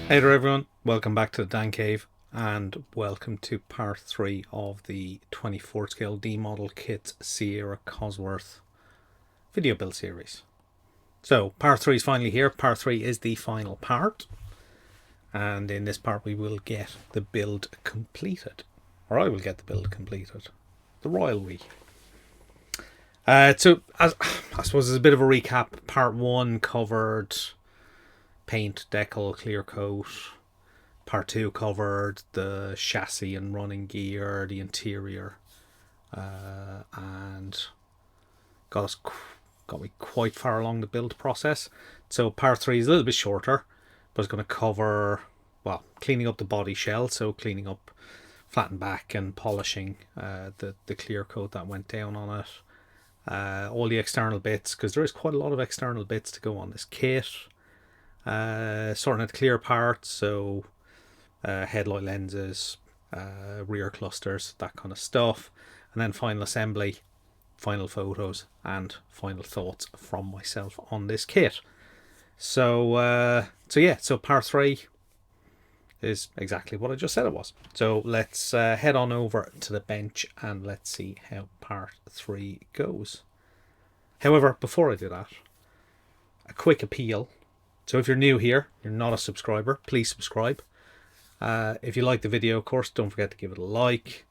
Hey there everyone, welcome back to the Dan Cave and welcome to part 3 of the 24 scale D Modelkits Sierra Cosworth video build series. So part 3 is finally here. Part 3 is the final part, and in this part we will get the build completed, or I will get the build completed, the royal we. As I suppose as a bit of a recap, part 1 covered paint, decal, clear coat. Part 2 covered the chassis and running gear, the interior, and got us got me quite far along the build process. So part 3 is a little bit shorter, but it's going to cover, well, cleaning up the body shell, so cleaning up flattened back and polishing the clear coat that went down on it. All the external bits, because there is quite a lot of external bits to go on this kit. Sorting out the clear parts, so headlight lenses, rear clusters, that kind of stuff, and then final assembly, final photos, and final thoughts from myself on this kit. So part 3 is exactly what I just said it was. So let's head on over to the bench and let's see how part 3 goes. However, before I do that, a quick appeal. So if you're new here, you're not a subscriber, please subscribe. If you like the video, of course, don't forget to give it a like,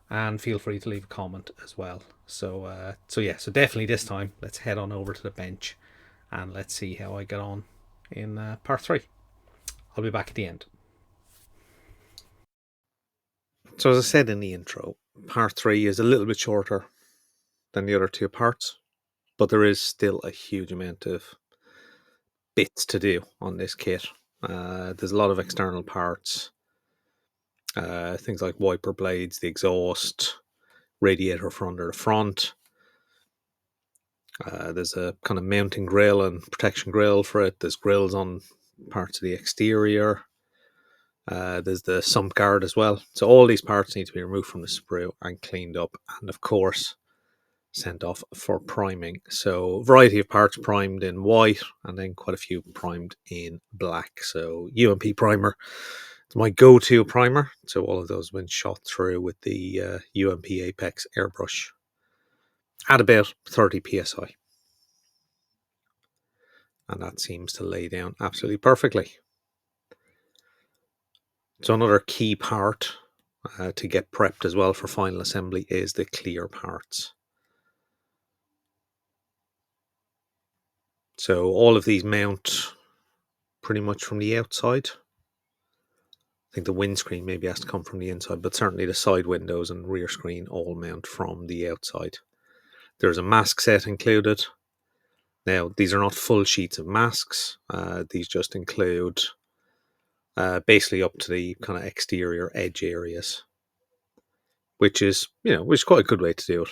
and feel free to leave a comment as well. So definitely this time, let's head on over to the bench, and let's see how I get on in part 3. I'll be back at the end. So as I said in the intro, part 3 is a little bit shorter than the other 2 parts, but there is still a huge amount of bits to do on this kit. There's a lot of external parts. Things like wiper blades, the exhaust, radiator for under the front. There's a kind of mounting grill and protection grill for it. There's grills on parts of the exterior. There's the sump guard as well. So all these parts need to be removed from the sprue and cleaned up, and of course sent off for priming. So a variety of parts primed in white, and then quite a few primed in black. So UMP primer, it's my go-to primer. So all of those have been shot through with the UMP Apex airbrush at about 30 psi, and that seems to lay down absolutely perfectly. So another key part to get prepped as well for final assembly is the clear parts. So all of these mount pretty much from the outside. I think the windscreen maybe has to come from the inside, but certainly the side windows and rear screen all mount from the outside. There's a mask set included. Now, these are not full sheets of masks. These just include basically up to the kind of exterior edge areas, which is quite a good way to do it.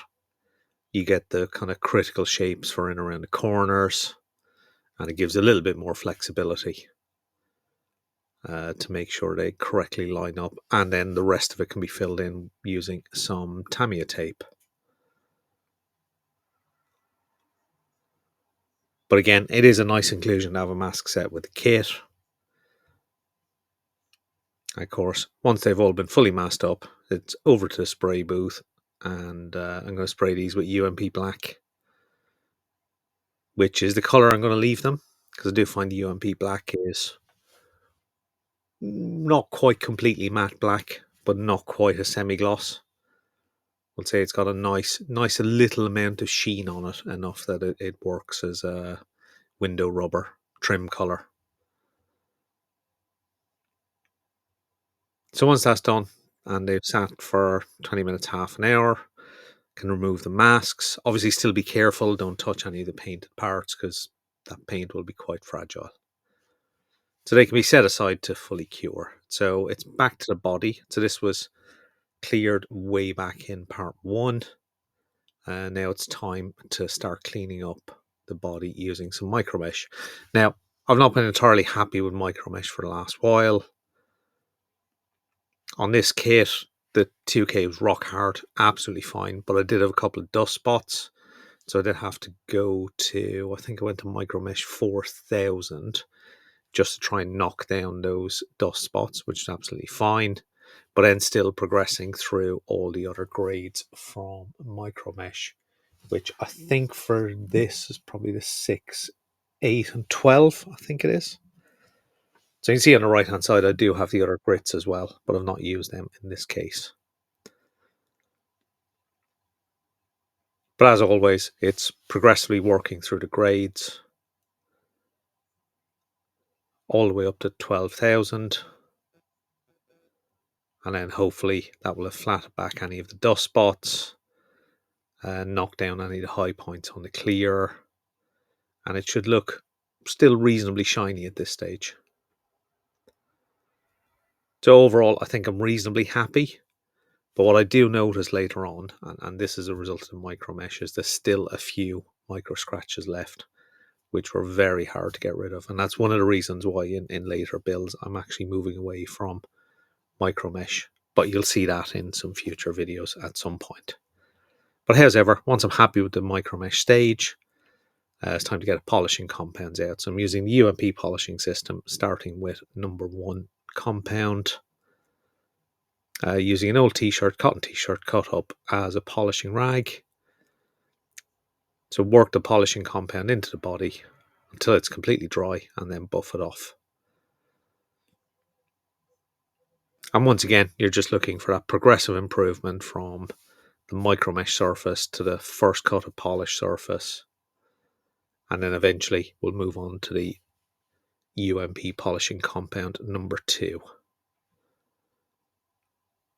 You get the kind of critical shapes for in around the corners, and it gives a little bit more flexibility to make sure they correctly line up, and then the rest of it can be filled in using some Tamiya tape. But again, it is a nice inclusion to have a mask set with the kit. Of course, once they've all been fully masked up, it's over to the spray booth, and I'm going to spray these with UMP black, which is the colour I'm going to leave them, because I do find the UMP black is not quite completely matte black, but not quite a semi-gloss. I'll say it's got a nice little amount of sheen on it, enough that it works as a window rubber trim colour. So once that's done and they've sat for 20 minutes, half an hour, can remove the masks. Obviously still be careful, don't touch any of the painted parts because that paint will be quite fragile. So they can be set aside to fully cure. So it's back to the body. So this was cleared way back in part 1. And now it's time to start cleaning up the body using some micromesh. Now, I've not been entirely happy with micromesh for the last while. On this kit, the 2K was rock hard, absolutely fine, but I did have a couple of dust spots, so I did have to go to, I think I went to Micromesh 4000 just to try and knock down those dust spots, which is absolutely fine. But then still progressing through all the other grades from micro mesh, which I think for this is probably the 6, 8, and 12, I think it is. So you can see on the right hand side, I do have the other grits as well, but I've not used them in this case. But as always, it's progressively working through the grades all the way up to 12,000. And then hopefully that will have flattened back any of the dust spots and knock down any of the high points on the clear. And it should look still reasonably shiny at this stage. So overall, I think I'm reasonably happy. But what I do notice later on, and this is a result of micro mesh, is there's still a few micro scratches left, which were very hard to get rid of. And that's one of the reasons why in later builds, I'm actually moving away from micro mesh. But you'll see that in some future videos at some point. But however, once I'm happy with the micro mesh stage, it's time to get polishing compounds out. So I'm using the UMP polishing system, starting with number 1 compound. Using an old cotton t-shirt cut up as a polishing rag. So work the polishing compound into the body until it's completely dry and then buff it off. And once again, you're just looking for that progressive improvement from the micro mesh surface to the first cut of polished surface. And then eventually we'll move on to the UMP polishing compound number 2.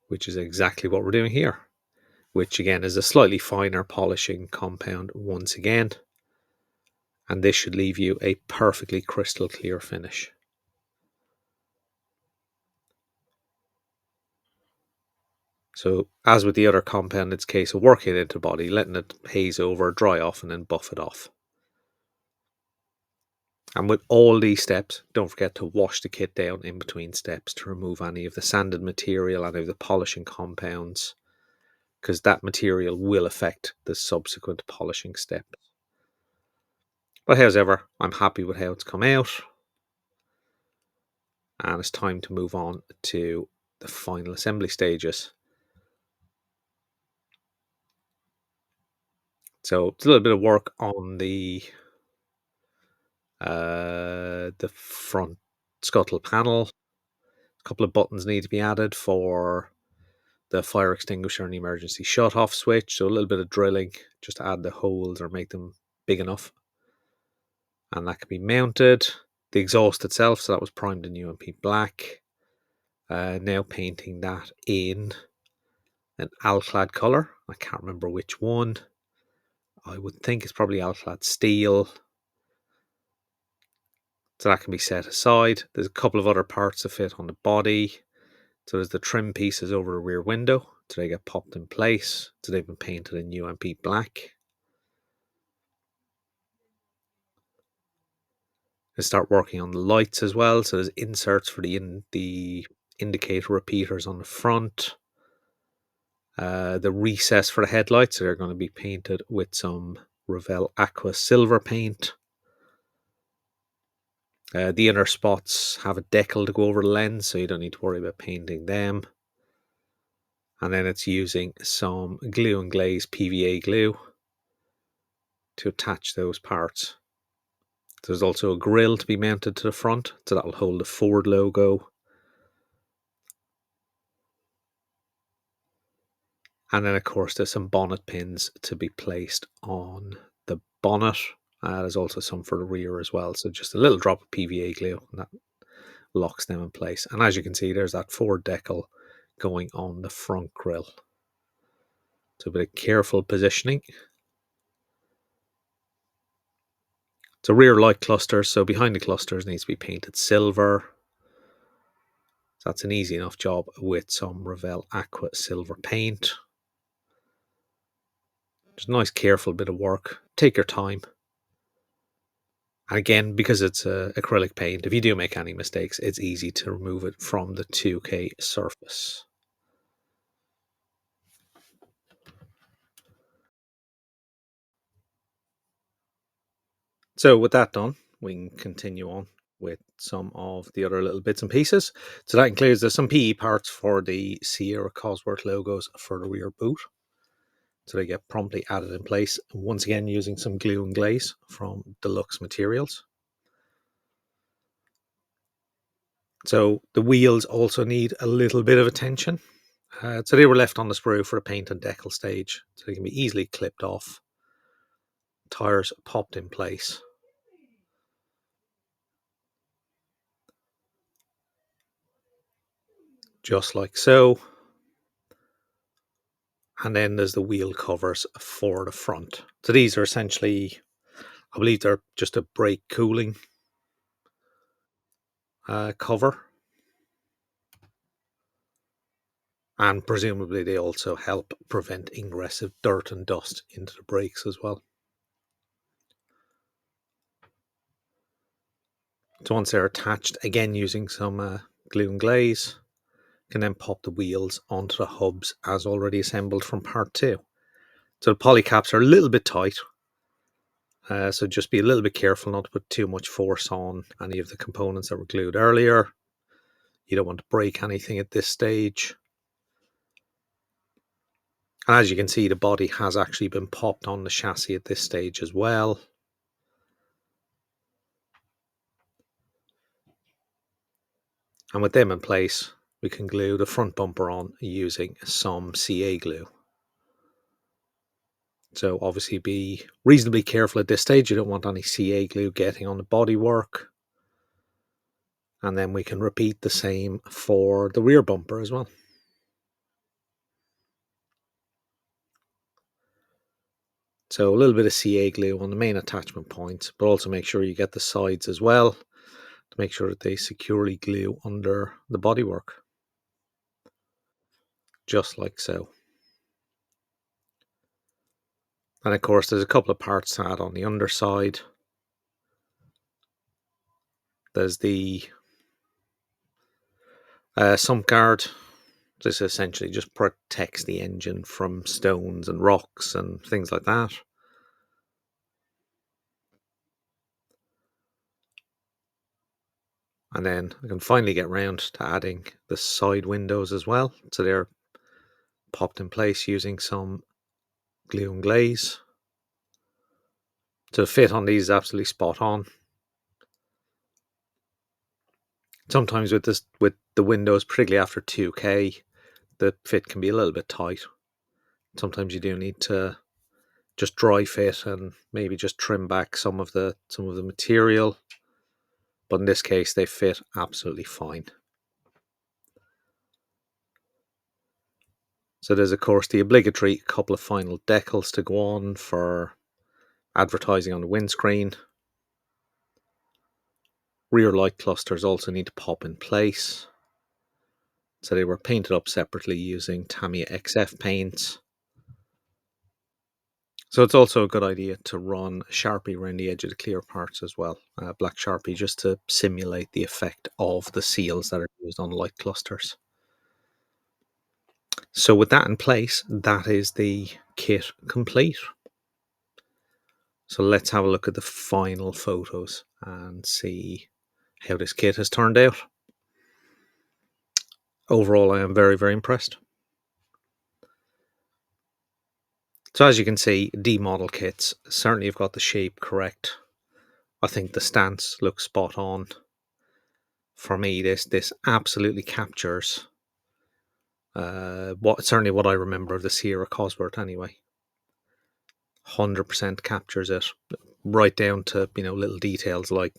Which is exactly what we're doing here, which again is a slightly finer polishing compound once again, and this should leave you a perfectly crystal clear finish. So as with the other compound, it's a case of working it into the body, letting it haze over, dry off, and then buff it off. And with all these steps, don't forget to wash the kit down in between steps to remove any of the sanded material, any of the polishing compounds, because that material will affect the subsequent polishing step. But however, I'm happy with how it's come out. And it's time to move on to the final assembly stages. So it's a little bit of work on the front scuttle panel. A couple of buttons need to be added for the fire extinguisher and the emergency shut-off switch. So a little bit of drilling just to add the holes or make them big enough. And that can be mounted. The exhaust itself, so that was primed in UMP black. Now painting that in an alclad colour. I can't remember which one. I would think it's probably alclad steel. So that can be set aside. There's a couple of other parts to fit on the body. So there's the trim pieces over the rear window. So they get popped in place. So they've been painted in UMP black. I start working on the lights as well. So there's inserts for the indicator repeaters on the front. The recess for the headlights, so they're going to be painted with some Revell Aqua silver paint. The inner spots have a decal to go over the lens, so you don't need to worry about painting them. And then it's using some glue and glaze PVA glue to attach those parts. There's also a grille to be mounted to the front, so that will hold the Ford logo. And then, of course, there's some bonnet pins to be placed on the bonnet. There's also some for the rear as well. So just a little drop of PVA glue, and that locks them in place. And as you can see, there's that Ford decal going on the front grille. So a bit of careful positioning. So rear light clusters. So behind the clusters needs to be painted silver. So that's an easy enough job with some Revell Aqua silver paint. Just a nice careful bit of work. Take your time. And again, because it's acrylic paint, if you do make any mistakes, it's easy to remove it from the 2K surface. So with that done, we can continue on with some of the other little bits and pieces. So that includes there's some PE parts for the Sierra Cosworth logos for the rear boot. So they get promptly added in place, once again using some glue and glaze from Deluxe Materials. So the wheels also need a little bit of attention. So they were left on the sprue for the paint and decal stage, so they can be easily clipped off. Tires popped in place. Just like so. And then there's the wheel covers for the front. So these are essentially, I believe they're just a brake cooling cover. And presumably they also help prevent ingress of dirt and dust into the brakes as well. So once they're attached, again using some glue and glaze, can then pop the wheels onto the hubs as already assembled from part 2. So the poly caps are a little bit tight, so just be a little bit careful not to put too much force on any of the components that were glued earlier. You don't want to break anything at this stage. And as you can see, the body has actually been popped on the chassis at this stage as well. And with them in place, we can glue the front bumper on using some CA glue. So obviously be reasonably careful at this stage. You don't want any CA glue getting on the bodywork. And then we can repeat the same for the rear bumper as well. So a little bit of CA glue on the main attachment points, but also make sure you get the sides as well to make sure that they securely glue under the bodywork. Just like so. And of course, there's a couple of parts to add on the underside. There's the sump guard. This essentially just protects the engine from stones and rocks and things like that. And then I can finally get round to adding the side windows as well. So they're popped in place using some glue and glaze. So the fit on these is absolutely spot on. Sometimes with the windows, particularly after 2K, the fit can be a little bit tight. Sometimes you do need to just dry fit and maybe just trim back some of the material. But in this case, they fit absolutely fine. So there's of course the obligatory couple of final decals to go on for advertising on the windscreen. Rear light clusters also need to pop in place. So they were painted up separately using Tamiya XF paints. So it's also a good idea to run Sharpie around the edge of the clear parts as well. Black Sharpie, just to simulate the effect of the seals that are used on light clusters. So with that in place, that is the kit complete. So let's have a look at the final photos and see how this kit has turned out. Overall, I am very, very impressed. So as you can see, D model kits certainly have got the shape correct. I think the stance looks spot on. For me, this absolutely captures certainly what I remember of the Sierra Cosworth anyway. 100% captures it, right down to little details like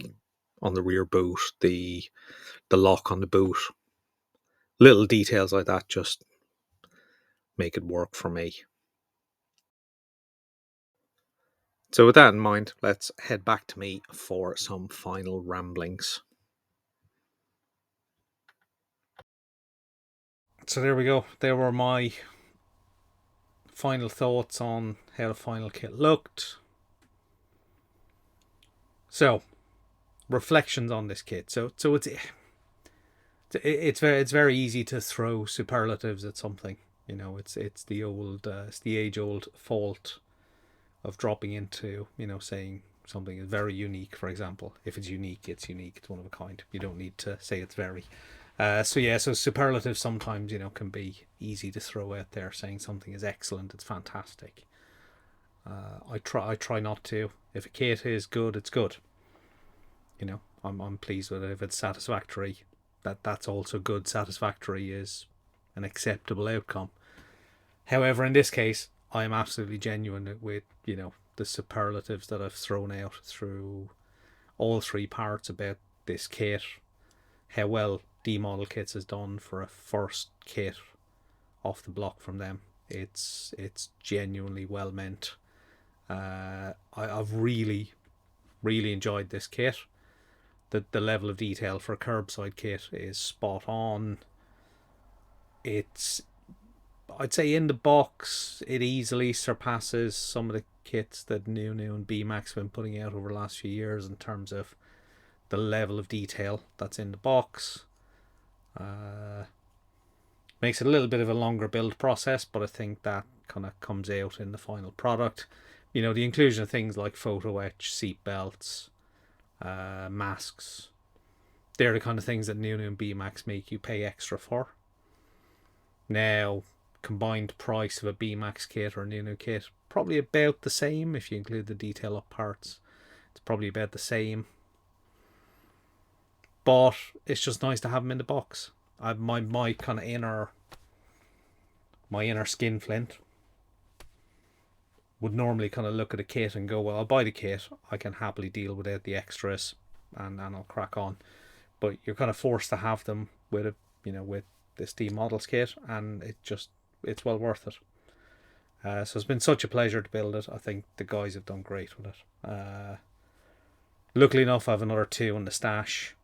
on the rear boot, the lock on the boot. Little details like that just make it work for me. So with that in mind, let's head back to me for some final ramblings. So there we go. There were my final thoughts on how the final kit looked. So, reflections on this kit. So it's very easy to throw superlatives at something. It's the age old fault of dropping into saying something is very unique, for example. If it's unique, it's unique. It's one of a kind. You don't need to say it's very. So yeah, so superlatives sometimes, can be easy to throw out there. Saying something is excellent, it's fantastic. I try not to. If a kit is good, it's good. I'm pleased with it. If it's satisfactory, that's also good. Satisfactory is an acceptable outcome. However, in this case, I am absolutely genuine with the superlatives that I've thrown out through all three parts about this kit. How well D Modelkits has done for a first kit off the block from them. It's genuinely well meant. I've really enjoyed this kit. The level of detail for a curbside kit is spot on. I'd say in the box it easily surpasses some of the kits that Nunu and BMAX have been putting out over the last few years in terms of the level of detail that's in the box. Makes it a little bit of a longer build process, but I think that kind of comes out in the final product. The inclusion of things like photo etch, seat belts, masks, they're the kind of things that Nunu and BMAX make you pay extra for. Now, combined price of a BMAX kit or a Nunu kit, probably about the same if you include the detail up parts. It's probably about the same. But it's just nice to have them in the box. My kind of inner skinflint would normally kind of look at a kit and go, well, I'll buy the kit. I can happily deal without the extras, and I'll crack on. But you're kind of forced to have them with with this D Models kit, and it's well worth it. So it's been such a pleasure to build it. I think the guys have done great with it. Luckily enough, I have another 2 in the stash,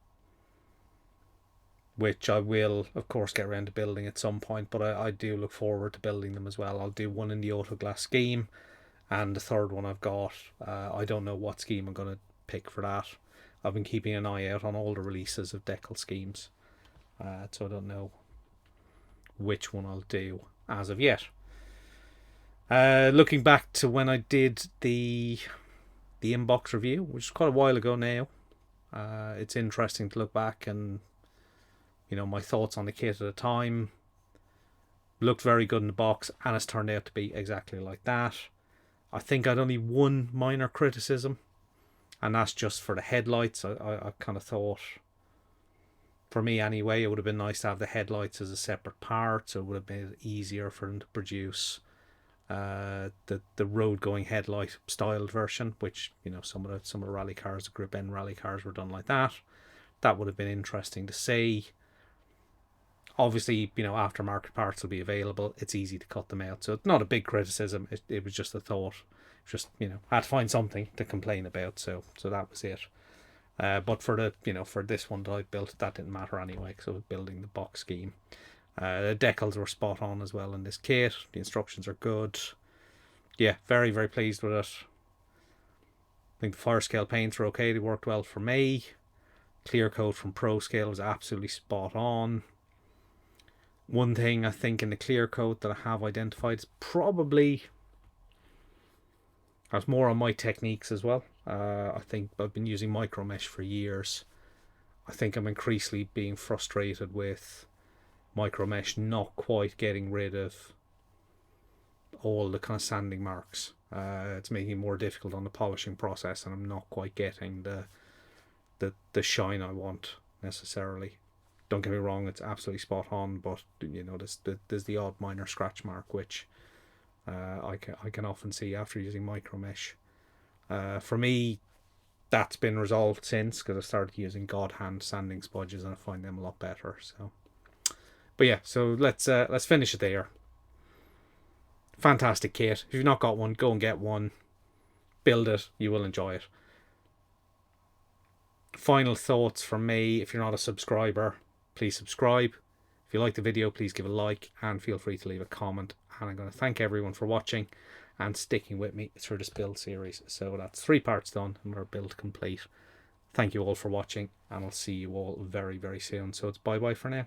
which I will, of course, get around to building at some point, but I do look forward to building them as well. I'll do one in the Autoglass scheme, and the third one I've got, I don't know what scheme I'm going to pick for that. I've been keeping an eye out on all the releases of decal schemes, so I don't know which one I'll do as of yet. Looking back to when I did the inbox review, which is quite a while ago now, it's interesting to look back and my thoughts on the kit at the time. Looked very good in the box, and it's turned out to be exactly like that. I think I'd only one minor criticism, and that's just for the headlights. I kind of thought, for me anyway, it would have been nice to have the headlights as a separate part, so it would have been easier for them to produce the road going headlight styled version, which some of the rally cars, the Group N rally cars, were done like that. That would have been interesting to see. Obviously, aftermarket parts will be available. It's easy to cut them out, so it's not a big criticism. It was just a thought. Just had to find something to complain about, so that was it. But for for this one that I built, that didn't matter anyway, because I was building the box scheme. The decals were spot on as well in this kit. The instructions are good. Yeah, very, very pleased with it. I think the fire scale paints were okay. They worked well for me. Clear coat from Pro Scale was absolutely spot on. One thing I think in the clear coat that I have identified is probably, that's more on my techniques as well. I think I've been using micro mesh for years. I think I'm increasingly being frustrated with micro mesh not quite getting rid of all the kind of sanding marks. It's making it more difficult on the polishing process, and I'm not quite getting the shine I want necessarily. Don't get me wrong, it's absolutely spot on, but there's the odd minor scratch mark which I can often see after using micro mesh. For me, that's been resolved since, because I started using God Hand sanding sponges, and I find them a lot better. So, but yeah, so let's finish it there. Fantastic kit. If you've not got one, go and get one. Build it. You will enjoy it. Final thoughts from me: if you're not a subscriber, please subscribe. If you like the video, please give a like, and feel free to leave a comment. And I'm going to thank everyone for watching and sticking with me through this build series. So that's 3 parts done, and we're build complete. Thank you all for watching, and I'll see you all very, very soon. So it's bye bye for now.